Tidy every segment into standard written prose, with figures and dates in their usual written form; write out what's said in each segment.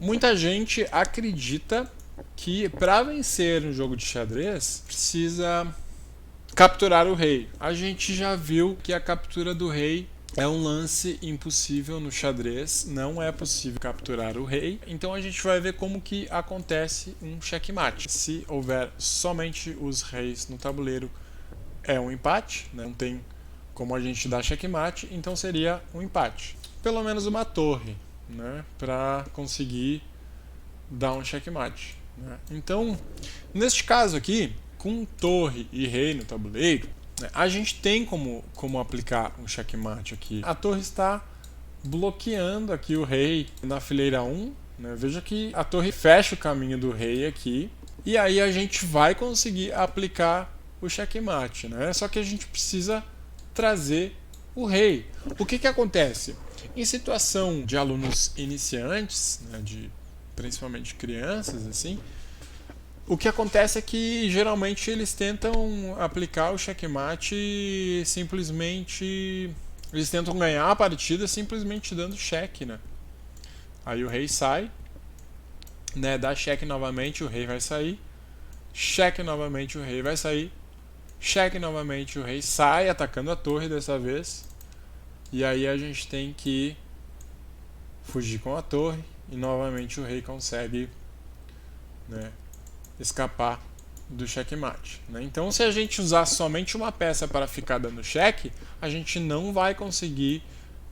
Muita gente acredita que para vencer um jogo de xadrez precisa capturar o rei. A gente já viu que a captura do rei é um lance impossível no xadrez, não é possível capturar o rei. Então a gente vai ver como que acontece um checkmate. Se houver somente os reis no tabuleiro, é um empate, né? Não tem como a gente dar checkmate, então seria um empate. Pelo menos uma torre, né? Para conseguir dar um checkmate, né? Então, neste caso aqui, com torre e rei no tabuleiro, né, a gente tem como aplicar um checkmate aqui. A torre está bloqueando aqui o rei na fileira 1. Né? Veja que a torre fecha o caminho do rei aqui. E aí a gente vai conseguir aplicar o checkmate. Né? Só que a gente precisa trazer o rei. O que acontece? Em situação de alunos iniciantes, né, principalmente crianças, assim, o que acontece é que geralmente eles tentam aplicar o checkmate simplesmente. Eles tentam ganhar a partida simplesmente dando cheque, né? Aí o rei sai, né? Dá cheque novamente, o rei vai sair. Cheque novamente, o rei vai sair. Cheque novamente, o rei sai atacando a torre dessa vez. E aí a gente tem que fugir com a torre. E novamente o rei consegue, né, escapar do checkmate. Né? Então, se a gente usar somente uma peça para ficar dando cheque, a gente não vai conseguir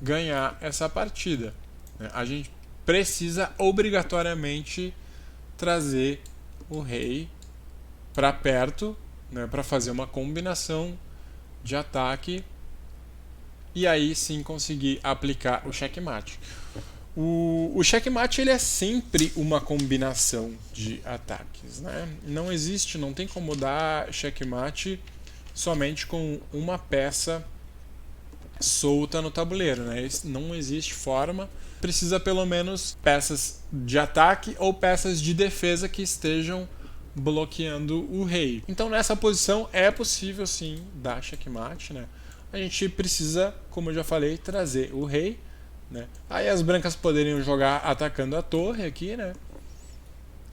ganhar essa partida. Né? A gente precisa obrigatoriamente trazer o rei para perto, né, para fazer uma combinação de ataque e aí sim conseguir aplicar o checkmate. O checkmate ele é sempre uma combinação de ataques, né? Não tem como dar checkmate somente com uma peça solta no tabuleiro, né? Não existe forma. Precisa pelo menos peças de ataque ou peças de defesa que estejam bloqueando o rei. Então nessa posição é possível sim dar checkmate, né? A gente precisa, como eu já falei, trazer o rei. Né? Aí as brancas poderiam jogar atacando a torre aqui, né?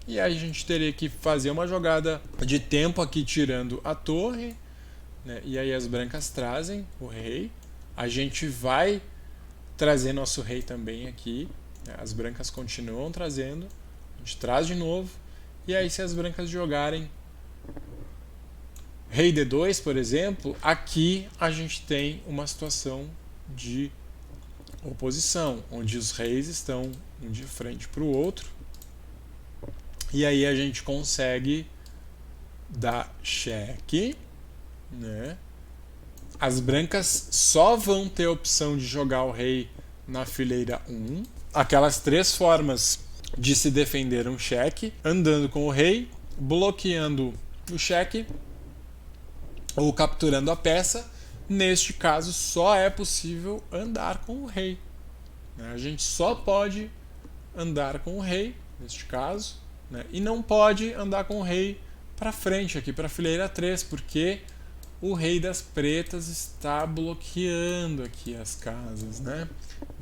E aí a gente teria que fazer uma jogada de tempo aqui tirando a torre, né? E aí as brancas trazem o rei. A gente vai trazer nosso rei também aqui, né? As brancas continuam trazendo, a gente traz de novo. E aí se as brancas jogarem rei D2, por exemplo, aqui a gente tem uma situação de oposição, onde os reis estão um de frente para o outro, e aí a gente consegue dar cheque, né? As brancas só vão ter a opção de jogar o rei na fileira 1. Aquelas três formas de se defender um cheque: andando com o rei, bloqueando o cheque ou capturando a peça. Neste caso, só é possível andar com o rei. A gente só pode andar com o rei, neste caso, né? E não pode andar com o rei para frente, aqui para a fileira 3, porque o rei das pretas está bloqueando aqui as casas, né,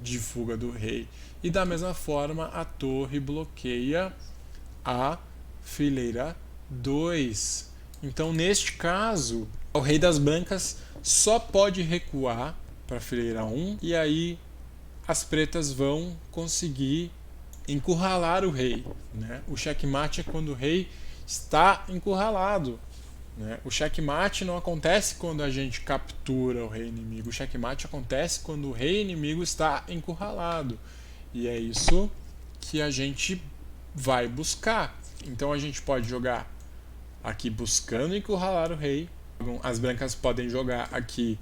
de fuga do rei. E da mesma forma, a torre bloqueia a fileira 2. Então, neste caso, o rei das brancas só pode recuar para a fileira 1 e aí as pretas vão conseguir encurralar o rei. Né? O checkmate é quando o rei está encurralado. Né? O checkmate não acontece quando a gente captura o rei inimigo. O checkmate acontece quando o rei inimigo está encurralado. E é isso que a gente vai buscar. Então a gente pode jogar aqui buscando encurralar o rei. As brancas podem jogar aqui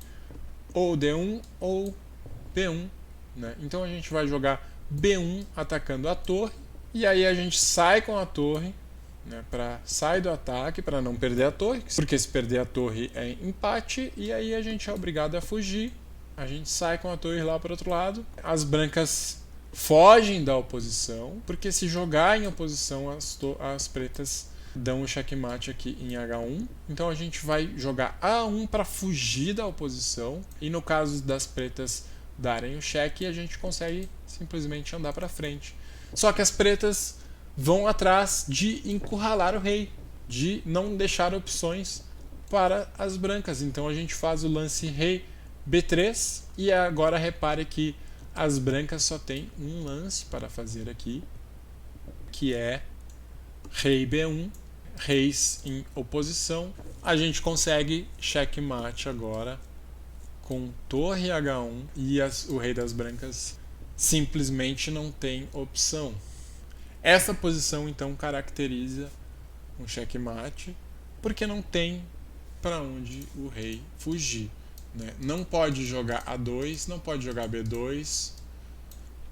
ou D1 ou B1. Né? Então a gente vai jogar B1 atacando a torre. E aí a gente sai com a torre, né, sai do ataque para não perder a torre, porque se perder a torre é empate, e aí a gente é obrigado a fugir. A gente sai com a torre lá para o outro lado. As brancas fogem da oposição, porque se jogar em oposição as pretas dão o checkmate aqui em H1. Então a gente vai jogar A1 para fugir da oposição, e no caso das pretas darem o cheque e a gente consegue simplesmente andar para frente. Só que as pretas vão atrás de encurralar o rei, de não deixar opções para as brancas. Então a gente faz o lance rei B3 e agora repare que as brancas só tem um lance para fazer aqui, que é rei B1, reis em oposição. A gente consegue checkmate agora com torre H1 e o rei das brancas simplesmente não tem opção. Essa posição então caracteriza um checkmate porque não tem para onde o rei fugir, né? Não pode jogar A2, não pode jogar B2,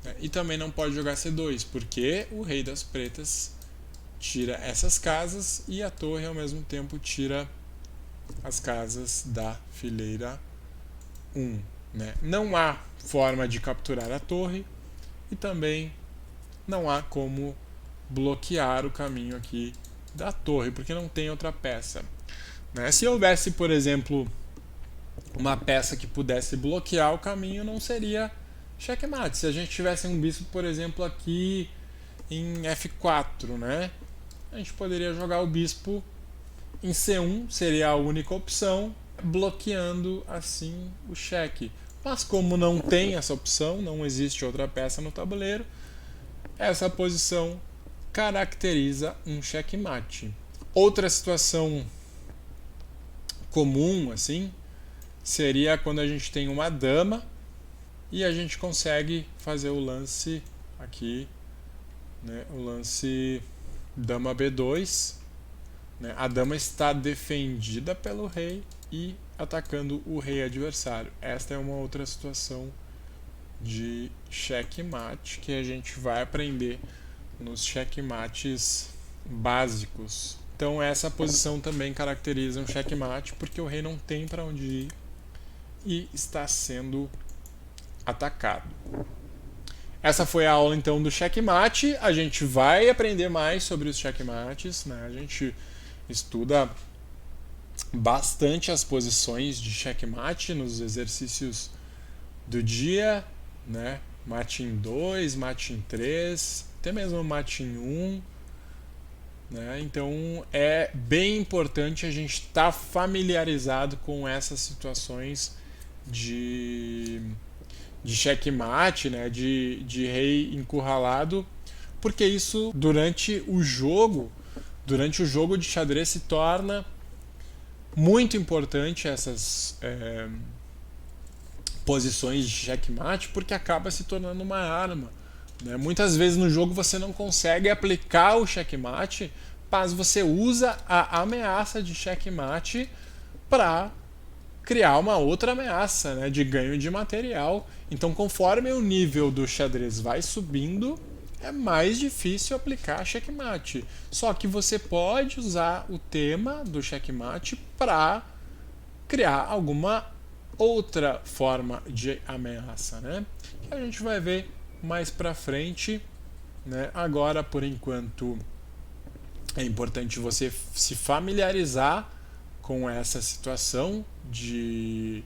né? E também não pode jogar C2 porque o rei das pretas tira essas casas e a torre ao mesmo tempo tira as casas da fileira 1, né? Não há forma de capturar a torre e também não há como bloquear o caminho aqui da torre, porque não tem outra peça, né? Se houvesse, por exemplo, uma peça que pudesse bloquear o caminho, não seria checkmate. Se a gente tivesse um bispo, por exemplo, aqui em F4, né? A gente poderia jogar o bispo em C1, seria a única opção, bloqueando assim o cheque. Mas como não tem essa opção, não existe outra peça no tabuleiro, essa posição caracteriza um checkmate. Outra situação comum assim seria quando a gente tem uma dama e a gente consegue fazer o lance aqui, né, o lance dama B2, né, a dama está defendida pelo rei e atacando o rei adversário. Esta é uma outra situação de checkmate que a gente vai aprender nos checkmates básicos. Então essa posição também caracteriza um checkmate porque o rei não tem para onde ir e está sendo atacado. Essa foi a aula então do checkmate. A gente vai aprender mais sobre os checkmates, né? A gente estuda bastante as posições de checkmate nos exercícios do dia, né? Mate em 2, mate em 3, até mesmo mate em 1, né? Então é bem importante a gente estar familiarizado com essas situações de checkmate, né? de rei encurralado, porque isso durante o jogo de xadrez se torna muito importante essas posições de checkmate, porque acaba se tornando uma arma, né? Muitas vezes no jogo você não consegue aplicar o checkmate, mas você usa a ameaça de checkmate para criar uma outra ameaça, né, de ganho de material. Então, conforme o nível do xadrez vai subindo, é mais difícil aplicar checkmate. Só que você pode usar o tema do checkmate para criar alguma outra forma de ameaça, né? Que a gente vai ver mais para frente, né? Agora, por enquanto, é importante você se familiarizar com essa situação de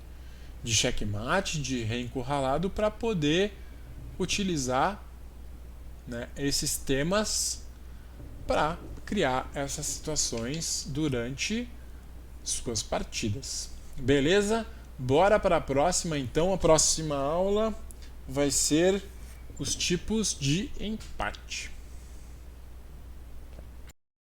checkmate, de rei encurralado, para poder utilizar, né, esses temas para criar essas situações durante suas partidas. Beleza? Bora para a próxima então. A próxima aula vai ser os tipos de empate.